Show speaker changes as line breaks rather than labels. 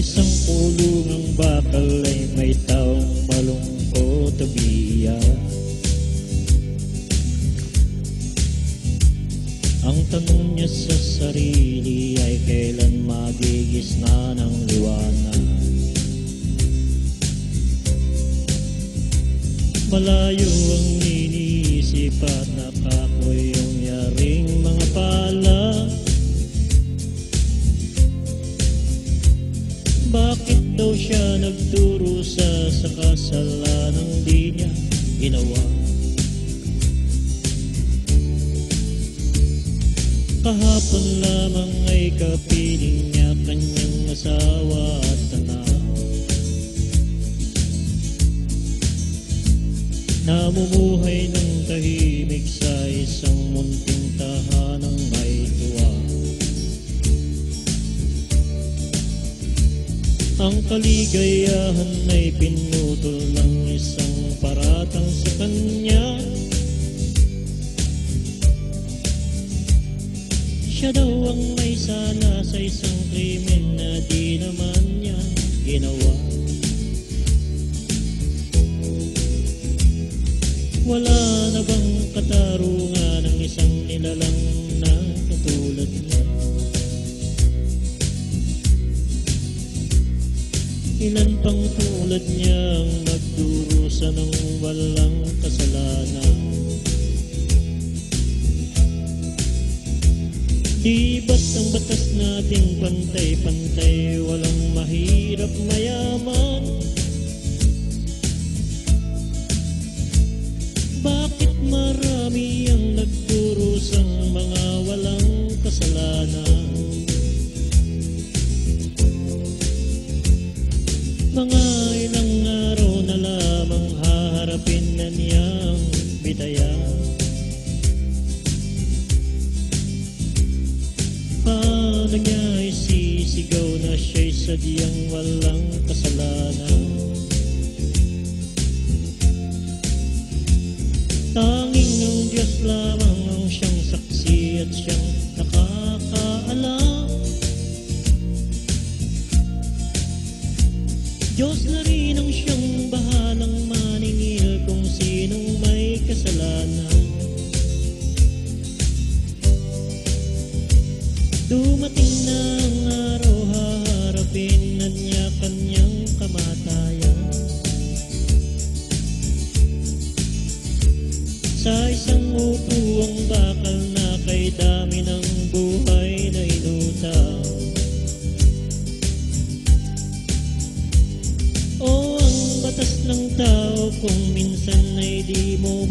isang kulungang bakal ay may taong malungkot umiiyak. Ang tanong niya sa sarili ay kailan magigisna ng liwanag. Malayo ang iniisip at nakakoy yung yaring mga pala. Bakit daw siya nagdurusa sa kasalanang di niya ginawa? Kahapon lamang ay kapiling niya kanyang asawa at anak. Namumuhay ng tahimik sa isang munting tahanang may tuwa. Ang kaligayahan ay pinutol ng isang paratang sa kanya. Siya daw ang may sala sa isang krimen na di naman niya ginawa. Wala na bang katarungan ng isang nilalang na katulad niya? Ilan pang tulad niya ang nagdurusa ng walang kasalanan? Di ba't ang batas nating pantay-pantay, walang mahirap mayaman? Bakit marami ang nagdurusang mga walang kasalanan? Mga ilang araw na lamang haharapin na niyang bidaya. Paano niya isisigaw na siya'y sadyang walang kasalanan? Tanging ang Diyos lamang ang siyang saksi at siyang nakakaalam. Diyos na rin ang siyang bahalang maningil kung sinong may kasalanan. Dumating na ang araw, haharapin na niya kanyang kamatayan. Sa isang upuang bakal na kay dami ng buhay na inutang. O ang batas ng tao kung minsan ay di mo